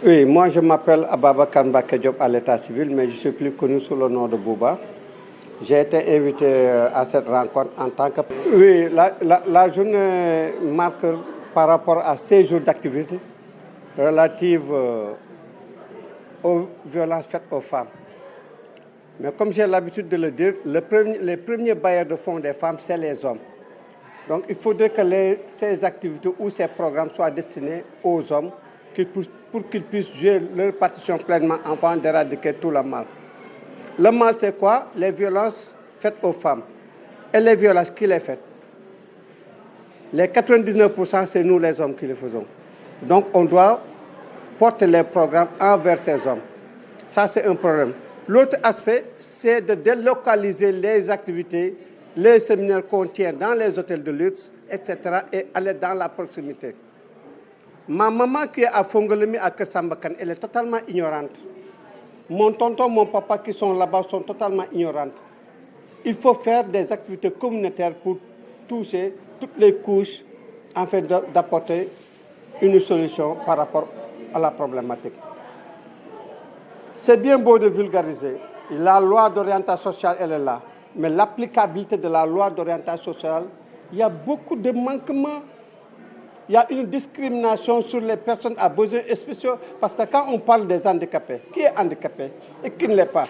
Oui, moi je m'appelle Ababacar Mbacké Diop à l'état civil, mais je suis plus connu sous le nom de Bouba. J'ai été invité à cette rencontre en tant que... Oui, la journée marque par rapport à 16 jours d'activisme relative aux violences faites aux femmes. Mais comme j'ai l'habitude de le dire, les premiers bailleurs de fonds des femmes, c'est les hommes. Donc il faudrait que ces activités ou ces programmes soient destinés aux hommes pour qu'ils puissent jouer leur partition pleinement afin d'éradiquer tout le mal. Le mal, c'est quoi? Les violences faites aux femmes. Et les violences, qui les fait? Les 99%, c'est nous les hommes qui les faisons. Donc on doit porter les programmes envers ces hommes. Ça, c'est un problème. L'autre aspect, c'est de délocaliser les activités, les séminaires qu'on tient dans les hôtels de luxe, etc. et aller dans la proximité. Ma maman qui est à Fongolemi, à Kersambakan, elle est totalement ignorante. Mon tonton, mon papa qui sont là-bas sont totalement ignorantes. Il faut faire des activités communautaires pour toucher toutes les couches afin d'apporter une solution par rapport à la problématique. C'est bien beau de vulgariser. La loi d'orientation sociale, elle est là. Mais l'applicabilité de la loi d'orientation sociale, il y a beaucoup de manquements. Il y a une discrimination sur les personnes à besoins spéciaux. Parce que quand on parle des handicapés, qui est handicapé et qui ne l'est pas?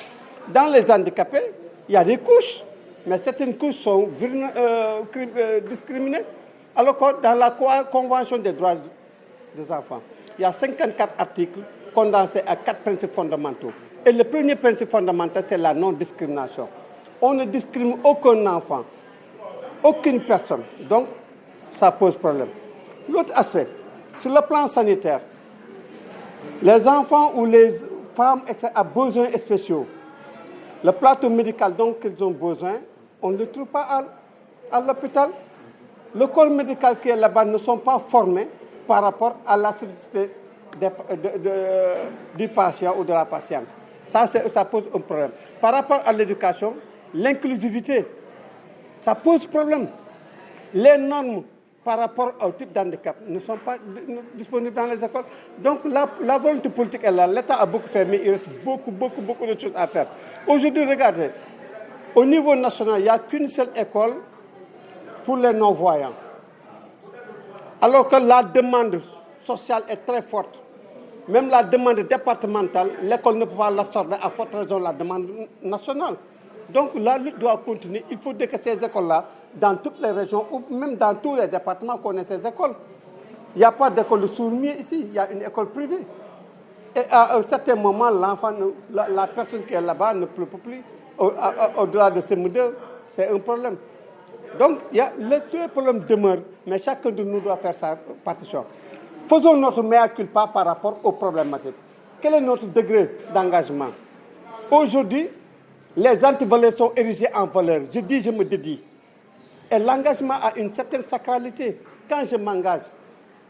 Dans les handicapés, il y a des couches. Mais certaines couches sont discriminées. Alors que dans la Convention des droits des enfants, il y a 54 articles condensés à 4 principes fondamentaux. Et le premier principe fondamental, c'est la non-discrimination. On ne discrimine aucun enfant, aucune personne. Donc, ça pose problème. L'autre aspect, sur le plan sanitaire, les enfants ou les femmes ont besoin spéciaux. Le plateau médical dont ils ont besoin, on ne le trouve pas à l'hôpital. Le corps médical qui est là-bas ne sont pas formés par rapport à la spécificité du patient ou de la patiente. Ça pose un problème. Par rapport à l'éducation, l'inclusivité, ça pose problème. Les normes par rapport au type d'handicap ne sont pas disponibles dans les écoles. Donc la volonté politique est là. L'État a beaucoup fait, mais il reste beaucoup de choses à faire. Aujourd'hui, regardez, au niveau national, il n'y a qu'une seule école pour les non-voyants. Alors que la demande sociale est très forte. Même la demande départementale, l'école ne peut pas l'absorber à forte raison de la demande nationale. Donc la lutte doit continuer. Il faut que ces écoles-là, dans toutes les régions, ou même dans tous les départements, connaissent ces écoles. Il n'y a pas d'école de sourds-muets ici, il y a une école privée. Et à un certain moment, l'enfant, la personne qui est là-bas ne peut plus, au-delà de ces modèles, c'est un problème. Donc tous les problèmes demeurent, mais chacun de nous doit faire sa partition. Faisons notre mea culpa par rapport aux problématiques. Quel est notre degré d'engagement? Aujourd'hui, les antivaleurs sont érigés en valeur. Je dis, je me dédie. Et l'engagement a une certaine sacralité. Quand je m'engage,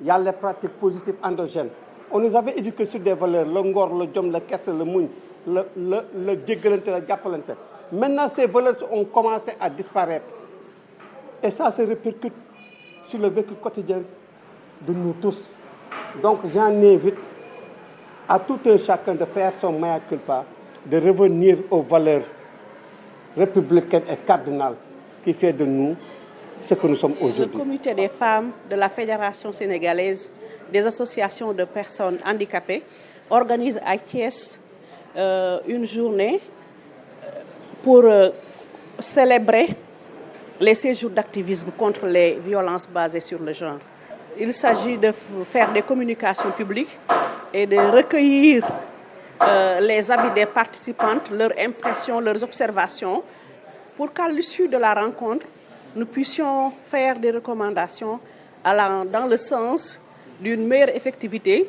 il y a les pratiques positives endogènes. On nous avait éduqués sur des valeurs, le ngor, le djom, le kess, le mougne, le djégalante, le diapolante. Maintenant, ces valeurs ont commencé à disparaître. Et ça se répercute sur le vécu quotidien de nous tous. Donc j'en invite à tout un chacun de faire son mea culpa, de revenir aux valeurs républicaines et cardinales qui fait de nous ce que nous sommes aujourd'hui. Le comité des femmes de la Fédération sénégalaise des associations de personnes handicapées organise à Thiès une journée pour célébrer les 16 jours d'activisme contre les violences basées sur le genre. Il s'agit de faire des communications publiques et de recueillir les avis des participantes, leurs impressions, leurs observations, pour qu'à l'issue de la rencontre, nous puissions faire des recommandations allant dans le sens d'une meilleure effectivité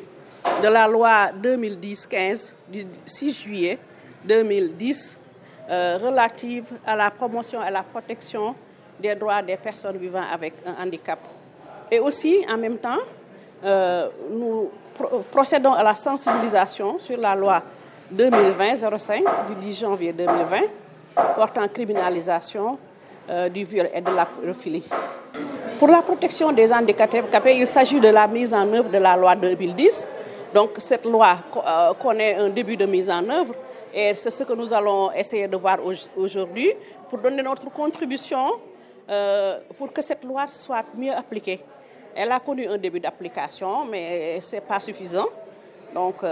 de la loi 2010-15 du 6 juillet 2010 relative à la promotion et à la protection des droits des personnes vivant avec un handicap. Et aussi, en même temps, nous procédons à la sensibilisation sur la loi 2020-05 du 10 janvier 2020 portant criminalisation du viol et de la pédophilie. Pour la protection des handicapés, il s'agit de la mise en œuvre de la loi 2010 Donc cette loi connaît un début de mise en œuvre et c'est ce que nous allons essayer de voir aujourd'hui pour donner notre contribution pour que cette loi soit mieux appliquée. Elle a connu un début d'application, mais ce n'est pas suffisant. Donc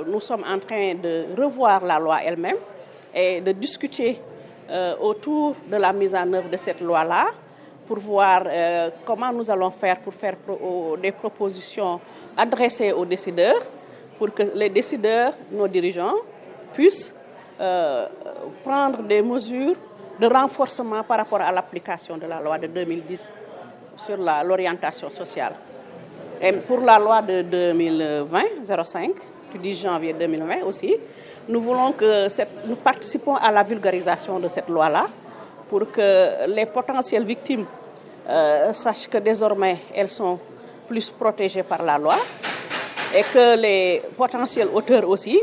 nous sommes en train de revoir la loi elle-même et de discuter autour de la mise en œuvre de cette loi-là pour voir comment nous allons faire pour faire des propositions adressées aux décideurs pour que les décideurs, nos dirigeants, puissent prendre des mesures de renforcement par rapport à l'application de la loi de 2010 sur l'orientation sociale. Et pour la loi de 2020-05, du 10 janvier 2020 aussi, nous voulons que nous participons à la vulgarisation de cette loi-là pour que les potentielles victimes sachent que désormais elles sont plus protégées par la loi et que les potentiels auteurs aussi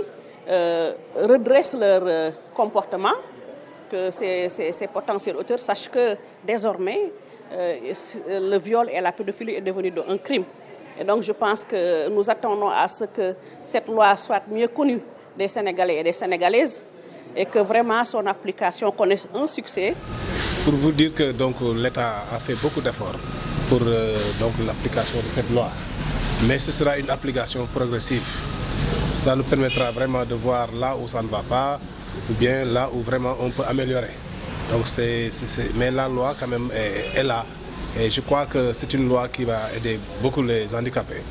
redressent leur comportement, que ces potentiels auteurs sachent que désormais le viol et la pédophilie est devenu un crime. Et donc je pense que nous attendons à ce que cette loi soit mieux connue des Sénégalais et des Sénégalaises et que vraiment son application connaisse un succès. Pour vous dire que l'État a fait beaucoup d'efforts pour l'application de cette loi, mais ce sera une application progressive. Ça nous permettra vraiment de voir là où ça ne va pas ou bien là où vraiment on peut améliorer. Donc mais la loi quand même est là et je crois que c'est une loi qui va aider beaucoup les handicapés.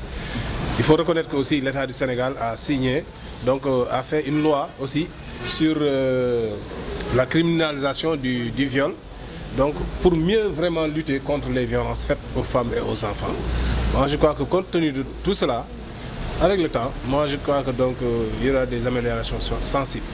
Il faut reconnaître que aussi l'État du Sénégal a signé, a fait une loi aussi sur la criminalisation du viol, donc pour mieux vraiment lutter contre les violences faites aux femmes et aux enfants. Moi je crois que compte tenu de tout cela, avec le temps, moi je crois que il y aura des améliorations sensibles.